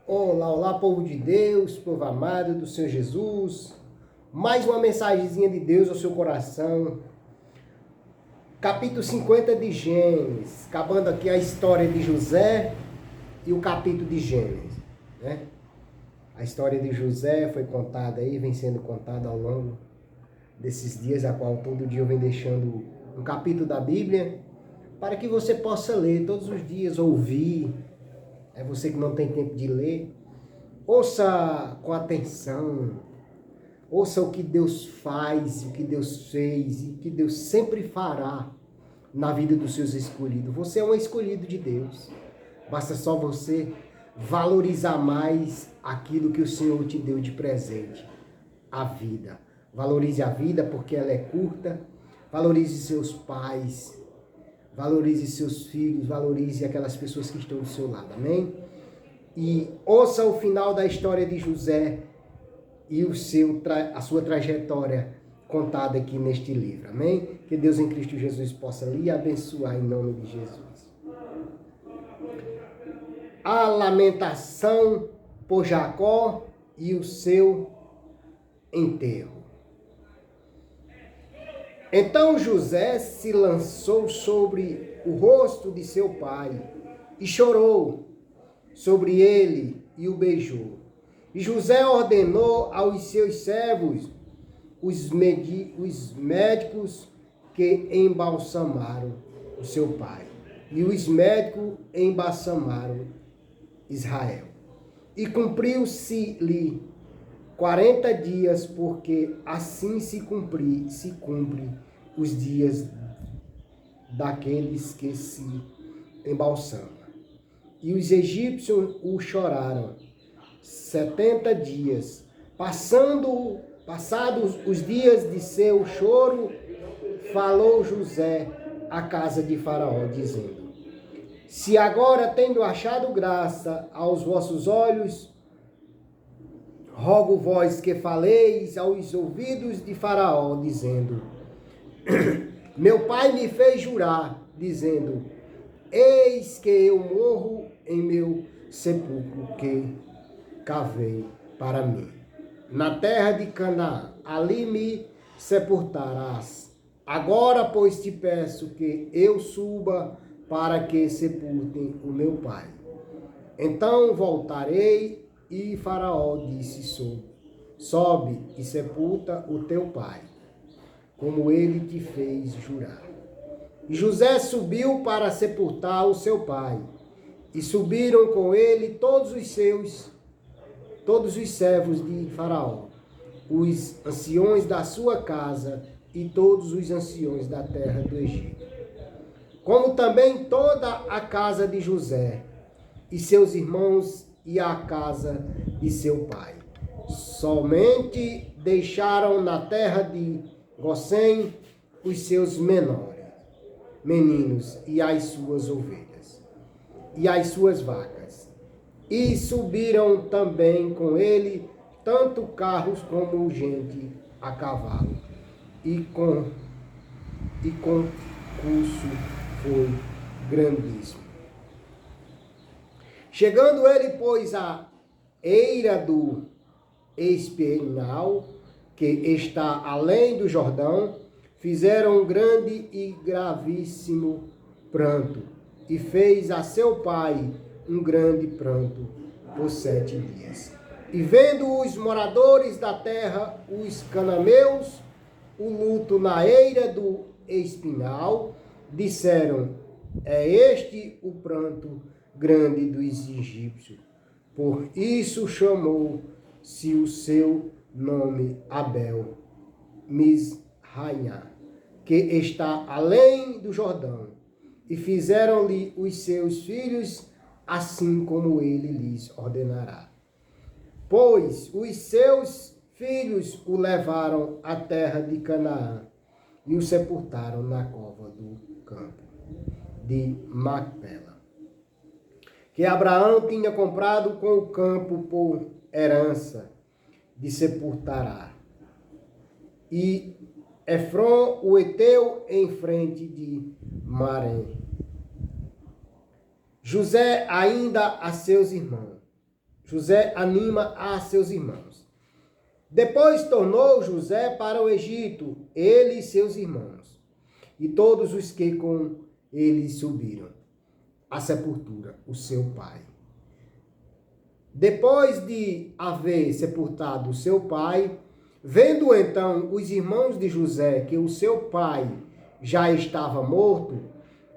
Olá, olá, povo de Deus, povo amado do Senhor Jesus. Mais uma mensagenzinha de Deus ao seu coração. Capítulo 50 de Gênesis. Acabando aqui a história de José e o capítulo de Gênesis, né? A história de José foi contada aí, vem sendo contada ao longo desses dias, a qual todo dia eu venho deixando um capítulo da Bíblia, para que você possa ler todos os dias, ouvir. É você que não tem tempo de ler. Ouça com atenção. Ouça o que Deus faz, o que Deus fez e o que Deus sempre fará na vida dos seus escolhidos. Você é um escolhido de Deus. Basta só você valorizar mais aquilo que o Senhor te deu de presente. A vida. Valorize a vida porque ela é curta. Valorize seus pais. Valorize seus filhos. Valorize aquelas pessoas que estão do seu lado. Amém? E ouça o final da história de José e a sua trajetória contada aqui neste livro. Amém? Que Deus em Cristo Jesus possa lhe abençoar em nome de Jesus. A lamentação por Jacó e o seu enterro. Então José se lançou sobre o rosto de seu pai e chorou sobre ele e o beijou. E José ordenou aos seus servos, os médicos, que embalsamaram o seu pai. E os médicos embalsamaram Israel. E cumpriu-se-lhe 40 dias, porque assim se cumpre os dias daqueles que se embalsamam. E os egípcios o choraram 70 dias. Passados os dias de seu choro, falou José à casa de Faraó, dizendo: Se agora tendo achado graça aos vossos olhos, rogo vós que faleis aos ouvidos de Faraó, dizendo: Meu pai me fez jurar, dizendo: Eis que eu morro em meu sepulcro que cavei para mim. Na terra de Canaã, ali me sepultarás. Agora, pois, te peço que eu suba para que sepultem o meu pai. Então voltarei, e Faraó disse: Sobe e sepulta o teu pai, como ele te fez jurar. E José subiu para sepultar o seu pai, e subiram com ele todos os servos de Faraó, os anciões da sua casa e todos os anciões da terra do Egito, como também toda a casa de José e seus irmãos e a casa de seu pai. Somente deixaram na terra de Gósen os seus meninos e as suas ovelhas e as suas vacas. E subiram também com ele tanto carros como gente a cavalo. E com curso foi grandíssimo. Chegando ele, pois, à eira do Espinhal, que está além do Jordão, fizeram um grande e gravíssimo pranto, e fez a seu pai um grande pranto por 7 dias. E vendo os moradores da terra, os cananeus, o luto na eira do espinhal, disseram: É este o pranto grande dos egípcios. Por isso chamou-se o seu nome Abel Misraim, que está além do Jordão. E fizeram-lhe os seus filhos assim como ele lhes ordenará. Pois os seus filhos o levaram à terra de Canaã e o sepultaram na cova do campo de Macpela, que Abraão tinha comprado com o campo por herança de sepultará. E Efron, o Eteu, em frente de Marém. José ainda a seus irmãos: José anima a seus irmãos. Depois tornou José para o Egito, ele e seus irmãos, e todos os que com ele subiram à sepultura, o seu pai. Depois de haver sepultado o seu pai, vendo então os irmãos de José que o seu pai já estava morto,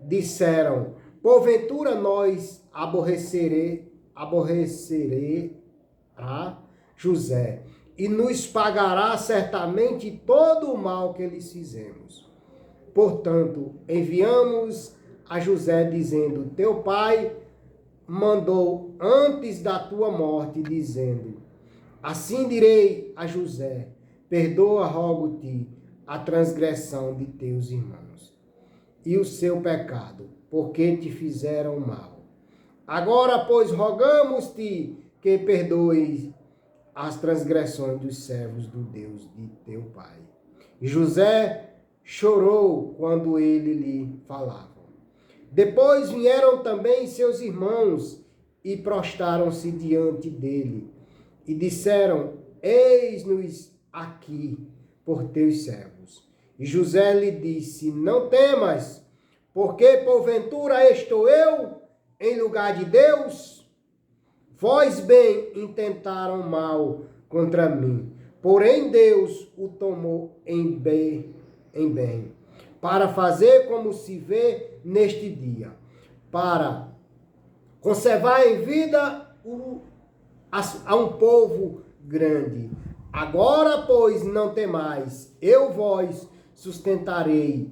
disseram: porventura nós aborrecerá José, e nos pagará certamente todo o mal que lhes fizemos. Portanto, enviamos a José, dizendo: teu pai mandou antes da tua morte, dizendo: assim direi a José, perdoa, rogo-te, a transgressão de teus irmãos e o seu pecado, porque te fizeram mal. Agora, pois, rogamos-te que perdoes as transgressões dos servos do Deus de teu pai. E José chorou quando ele lhe falava. Depois vieram também seus irmãos e prostraram-se diante dele e disseram: eis-nos aqui por teus servos. E José lhe disse: não temas, porque porventura estou eu em lugar de Deus? Vós bem intentaram mal contra mim, porém Deus o tomou em bem, para fazer como se vê neste dia, para conservar em vida a um povo grande. Agora, pois, não temais, eu vós sustentarei,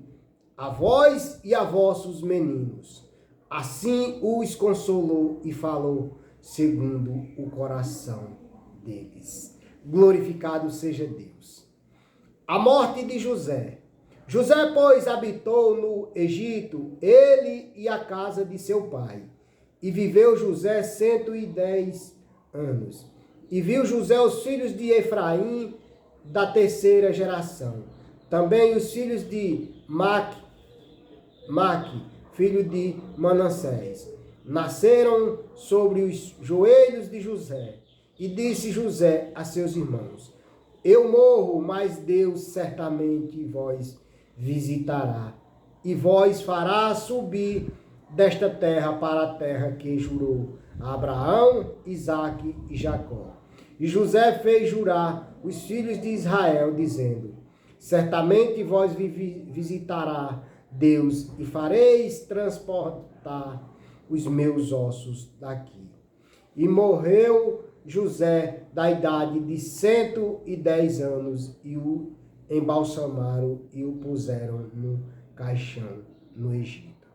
a vós e a vossos meninos. Assim os consolou e falou segundo o coração deles. Glorificado seja Deus. A morte de José. José, pois, habitou no Egito, ele e a casa de seu pai. E viveu José 110 anos. E viu José os filhos de Efraim da terceira geração. Também os filhos de Maque, filho de Manassés. Nasceram sobre os joelhos de José. E disse José a seus irmãos: eu morro, mas Deus certamente vós visitará, e vós fará subir desta terra para a terra que jurou a Abraão, Isaque e Jacó. E José fez jurar os filhos de Israel, dizendo: certamente vós visitará Deus, e fareis transportar os meus ossos daqui. E morreu José da idade de 110 anos, e o embalsamaram e o puseram no caixão no Egito.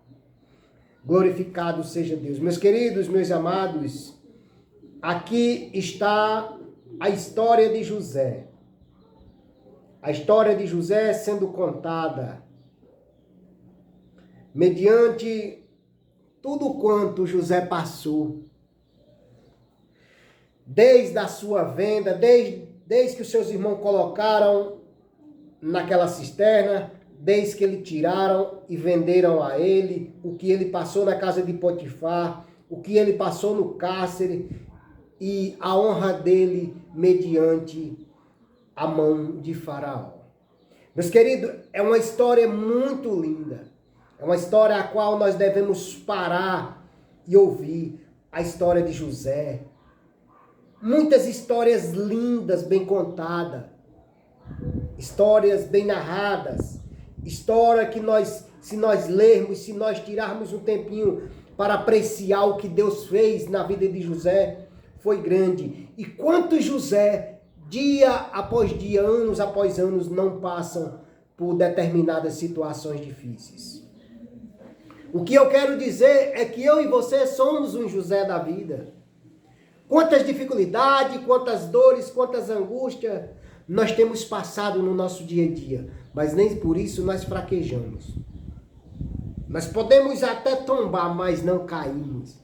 Glorificado seja Deus. Meus queridos, meus amados, aqui está a história de José. A história de José sendo contada mediante tudo quanto José passou. Desde a sua venda, desde que os seus irmãos colocaram naquela cisterna, desde que ele tiraram e venderam a ele, o que ele passou na casa de Potifar, o que ele passou no cárcere e a honra dele mediante a mão de Faraó. Meus queridos, é uma história muito linda. É uma história a qual nós devemos parar e ouvir. A história de José. Muitas histórias lindas, bem contadas. Histórias bem narradas. História que se nós lermos, se nós tirarmos um tempinho para apreciar o que Deus fez na vida de José, foi grande. E quantos José, dia após dia, anos após anos, não passam por determinadas situações difíceis. O que eu quero dizer é que eu e você somos um José da vida. Quantas dificuldades, quantas dores, quantas angústias nós temos passado no nosso dia a dia, mas nem por isso nós fraquejamos. Nós podemos até tombar, mas não caímos.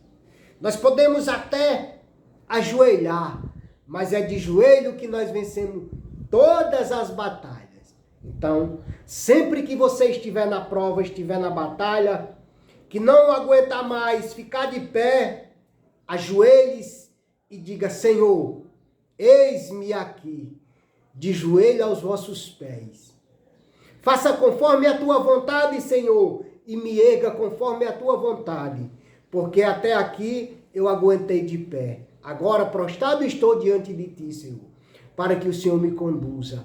Nós podemos até ajoelhar, mas é de joelho que nós vencemos todas as batalhas. Então, sempre que você estiver na prova, estiver na batalha, que não aguenta mais ficar de pé, ajoelhe-se e diga: Senhor, eis-me aqui, de joelho aos vossos pés. Faça conforme a tua vontade, Senhor, e me erga conforme a tua vontade, porque até aqui eu aguentei de pé. Agora prostrado estou diante de ti, Senhor, para que o Senhor me conduza,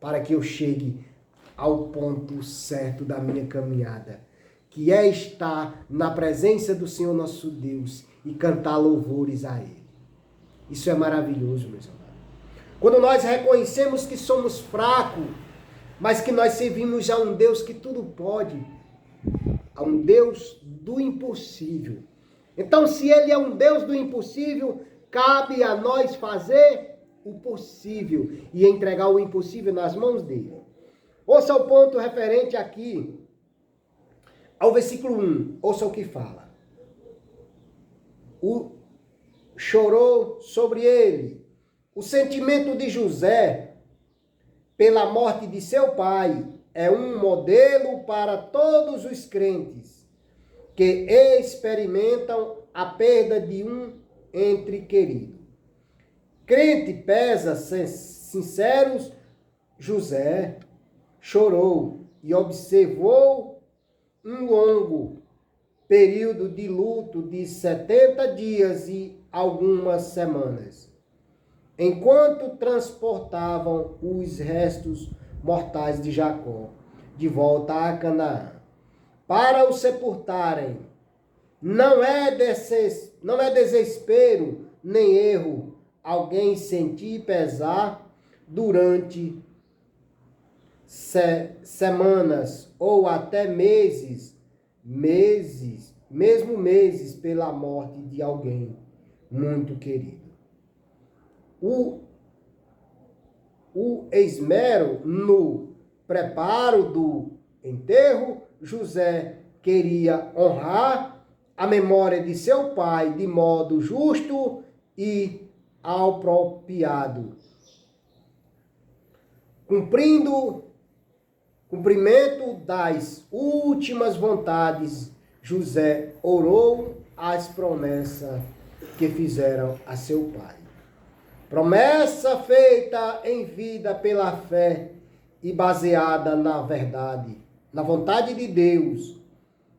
para que eu chegue ao ponto certo da minha caminhada, que é estar na presença do Senhor nosso Deus e cantar louvores a Ele. Isso é maravilhoso, meus amados. Quando nós reconhecemos que somos fracos, mas que nós servimos a um Deus que tudo pode, a um Deus do impossível. Então, se Ele é um Deus do impossível, cabe a nós fazer o possível e entregar o impossível nas mãos dele. Ouça o ponto referente aqui ao versículo 1. Ouça o que fala. Chorou sobre ele. O sentimento de José pela morte de seu pai é um modelo para todos os crentes que experimentam a perda de um ente querido. Crente pesa sinceros, José chorou e observou um longo período de luto de 70 dias e algumas semanas, enquanto transportavam os restos mortais de Jacó de volta a Canaã, para o sepultarem. Não é desespero nem erro alguém sentir pesar durante semanas ou até meses, mesmo meses pela morte de alguém muito querido. O esmero no preparo do enterro, José queria honrar a memória de seu pai de modo justo e apropriado. Cumprimento das últimas vontades, José orou as promessas que fizeram a seu pai. Promessa feita em vida pela fé e baseada na verdade, na vontade de Deus,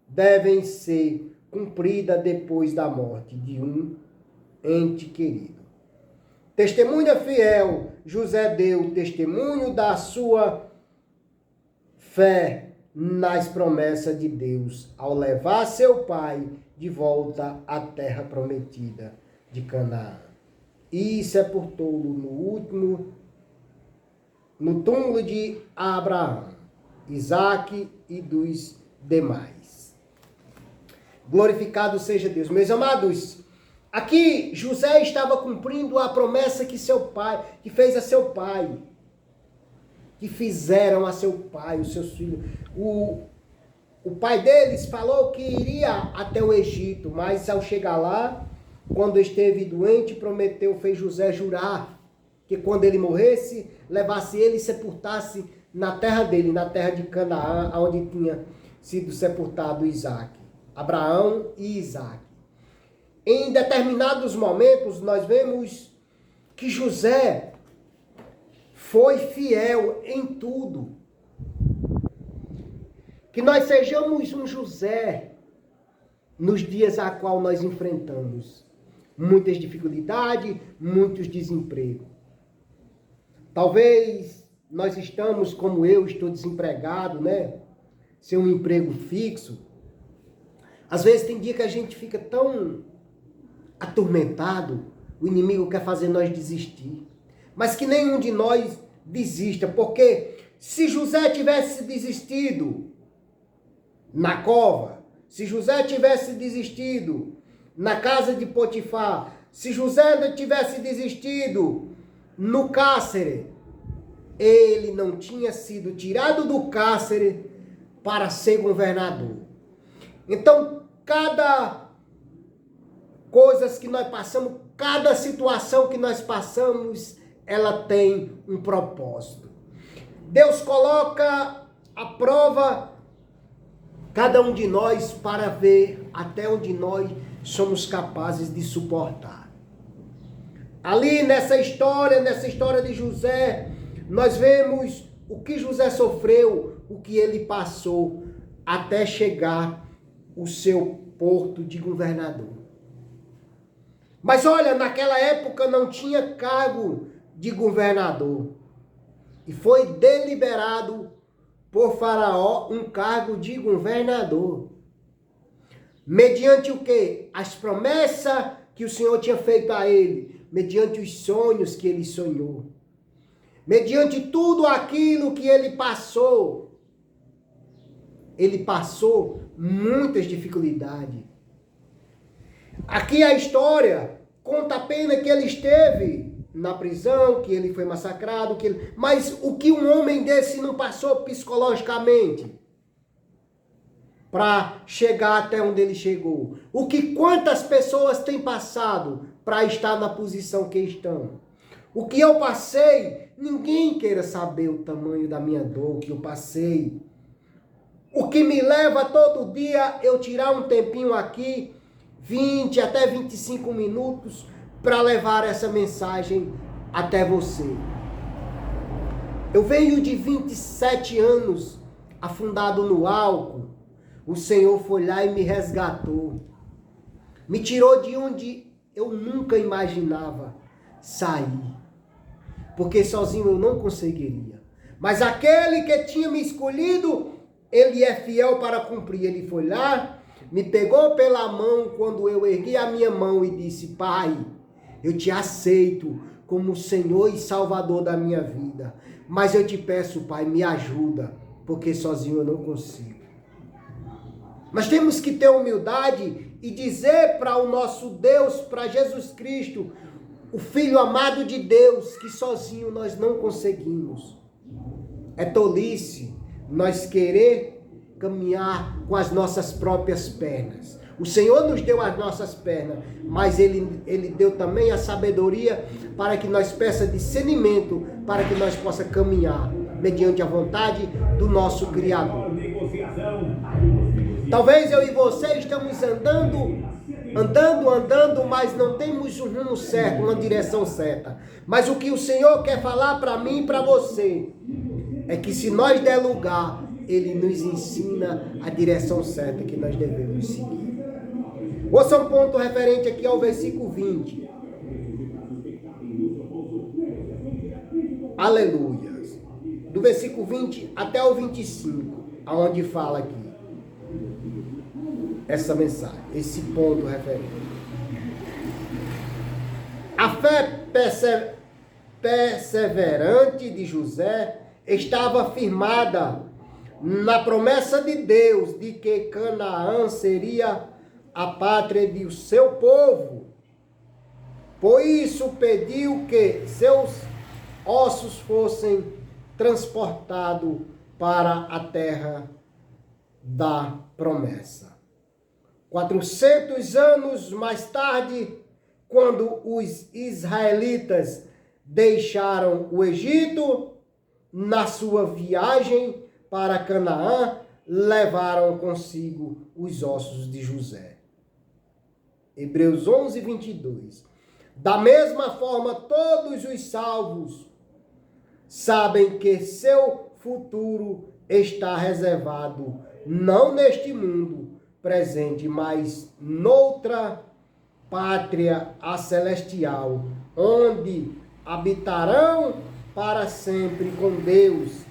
devem ser cumpridas depois da morte de um ente querido. Testemunha fiel, José deu testemunho da sua fé nas promessas de Deus ao levar seu pai de volta à terra prometida de Canaã e sepultou-lo no túmulo de Abraão, Isaque e dos demais. Glorificado seja Deus. Meus amados, aqui José estava cumprindo a promessa que fez a seu pai, que fizeram a seu pai, os seus filhos. O pai deles falou que iria até o Egito, mas ao chegar lá, quando esteve doente, fez José jurar que quando ele morresse, levasse ele e sepultasse na terra dele, na terra de Canaã, onde tinha sido sepultado Isaque, Abraão e Isaque. Em determinados momentos, nós vemos que José foi fiel em tudo. Que nós sejamos um José nos dias a qual nós enfrentamos muitas dificuldades, muitos desempregos. Talvez nós estamos, como eu, estou desempregado, né? Sem um emprego fixo. Às vezes tem dia que a gente fica tão atormentado, o inimigo quer fazer nós desistir. Mas que nenhum de nós desista, porque se José tivesse desistido na cova, se José tivesse desistido na casa de Potifar, se José tivesse desistido no cárcere, ele não tinha sido tirado do cárcere para ser governador. Então, cada coisa que nós passamos, cada situação que nós passamos, ela tem um propósito. Deus coloca à prova cada um de nós para ver até onde nós somos capazes de suportar. Ali nessa história de José, nós vemos o que José sofreu, o que ele passou, até chegar o seu porto de governador. Mas olha, naquela época não tinha cargo de governador. E foi deliberado por Faraó um cargo de governador. Mediante o quê? As promessas que o Senhor tinha feito a ele. Mediante os sonhos que ele sonhou. Mediante tudo aquilo que ele passou. Ele passou muitas dificuldades. Aqui a história conta apenas que ele esteve na prisão, que ele foi massacrado, mas o que um homem desse não passou psicologicamente para chegar até onde ele chegou? O que quantas pessoas têm passado para estar na posição que estão? O que eu passei, ninguém queira saber o tamanho da minha dor, o que eu passei. O que me leva todo dia eu tirar um tempinho aqui, 20 até 25 minutos, para levar essa mensagem até você. Eu venho de 27 anos afundado no álcool. O Senhor foi lá e me resgatou. Me tirou de onde eu nunca imaginava sair. Porque sozinho eu não conseguiria. Mas aquele que tinha me escolhido, ele é fiel para cumprir. Ele foi lá, me pegou pela mão quando eu ergui a minha mão e disse: Pai, eu te aceito como Senhor e Salvador da minha vida. Mas eu te peço, Pai, me ajuda, porque sozinho eu não consigo. Nós temos que ter humildade e dizer para o nosso Deus, para Jesus Cristo, o Filho amado de Deus, que sozinho nós não conseguimos. É tolice nós querer caminhar com as nossas próprias pernas. O Senhor nos deu as nossas pernas, mas Ele deu também a sabedoria para que nós peça discernimento, para que nós possa caminhar mediante a vontade do nosso Criador. Talvez eu e você estamos andando, mas não temos um rumo certo, uma direção certa. Mas o que o Senhor quer falar para mim e para você é que se nós der lugar, Ele nos ensina a direção certa que nós devemos seguir. Ouça um ponto referente aqui ao versículo 20. Aleluia. Do versículo 20 até o 25, aonde fala aqui essa mensagem, esse ponto referente. A fé perseverante de José estava firmada na promessa de Deus de que Canaã seria a pátria do seu povo. Por isso pediu que seus ossos fossem transportados para a terra da promessa. 400 anos mais tarde, quando os israelitas deixaram o Egito, na sua viagem para Canaã, levaram consigo os ossos de José. Hebreus 11, 22. Da mesma forma, todos os salvos sabem que seu futuro está reservado, não neste mundo presente, mas noutra pátria, a celestial, onde habitarão para sempre com Deus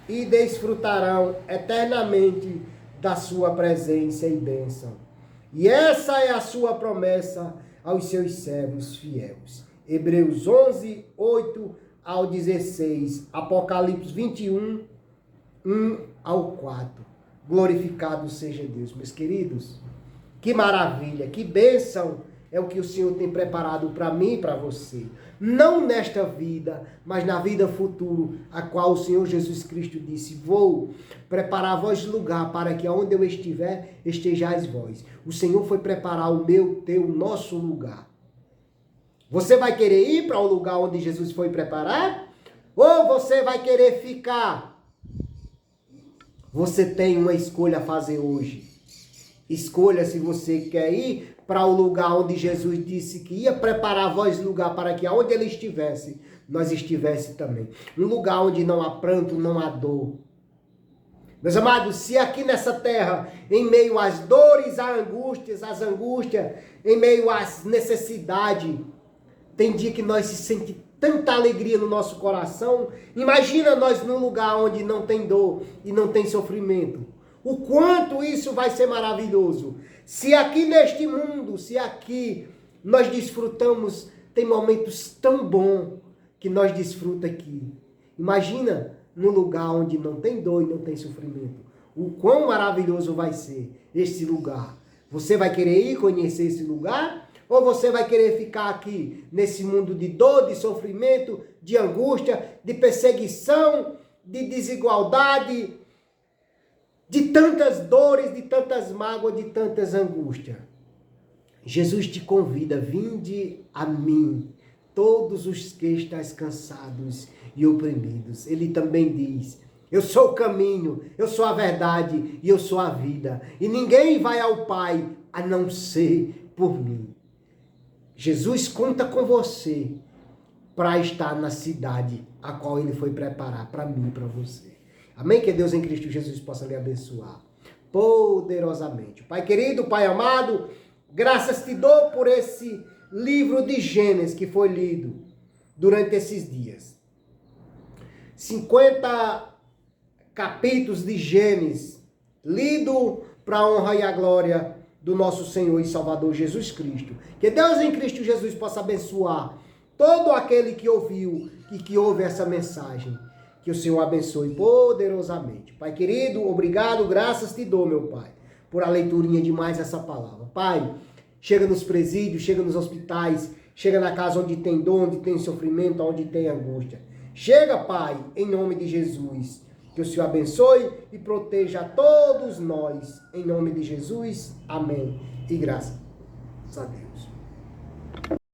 e desfrutarão eternamente da sua presença e bênção. E essa é a sua promessa aos seus servos fiéis. Hebreus 11, 8 ao 16. Apocalipse 21, 1 ao 4. Glorificado seja Deus, meus queridos. Que maravilha, que bênção é o que o Senhor tem preparado para mim e para você. Não nesta vida, mas na vida futura, a qual o Senhor Jesus Cristo disse: vou preparar vós lugar para que onde eu estiver, estejais vós. O Senhor foi preparar o meu, teu, nosso lugar. Você vai querer ir para o lugar onde Jesus foi preparar? Ou você vai querer ficar? Você tem uma escolha a fazer hoje. Escolha se você quer ir para o lugar onde Jesus disse que ia preparar a vós lugar para que aonde ele estivesse, nós estivesse também. Um lugar onde não há pranto, não há dor. Meus amados, se aqui nessa terra, em meio às dores, às angústias, em meio às necessidades, tem dia que nós se sentimos tanta alegria no nosso coração, imagina nós num lugar onde não tem dor e não tem sofrimento. O quanto isso vai ser maravilhoso. Se aqui neste mundo, se aqui nós desfrutamos, tem momentos tão bons que nós desfrutamos aqui. Imagina num lugar onde não tem dor e não tem sofrimento. O quão maravilhoso vai ser esse lugar. Você vai querer ir conhecer esse lugar? Ou você vai querer ficar aqui nesse mundo de dor, de sofrimento, de angústia, de perseguição, de desigualdade, de tantas dores, de tantas mágoas, de tantas angústias? Jesus te convida, vinde a mim, todos os que estáis cansados e oprimidos. Ele também diz, eu sou o caminho, eu sou a verdade e eu sou a vida. E ninguém vai ao Pai a não ser por mim. Jesus conta com você para estar na cidade a qual ele foi preparar para mim e para você. Amém? Que Deus em Cristo Jesus possa lhe abençoar poderosamente. Pai querido, Pai amado, graças te dou por esse livro de Gênesis que foi lido durante esses dias. 50 capítulos de Gênesis, lido para a honra e a glória do nosso Senhor e Salvador Jesus Cristo. Que Deus em Cristo Jesus possa abençoar todo aquele que ouviu e que ouve essa mensagem. Que o Senhor abençoe poderosamente. Pai querido, obrigado, graças te dou, meu Pai, por a leiturinha de mais essa palavra. Pai, chega nos presídios, chega nos hospitais, chega na casa onde tem dor, onde tem sofrimento, onde tem angústia. Chega, Pai, em nome de Jesus. Que o Senhor abençoe e proteja a todos nós. Em nome de Jesus. Amém. E graças a Deus.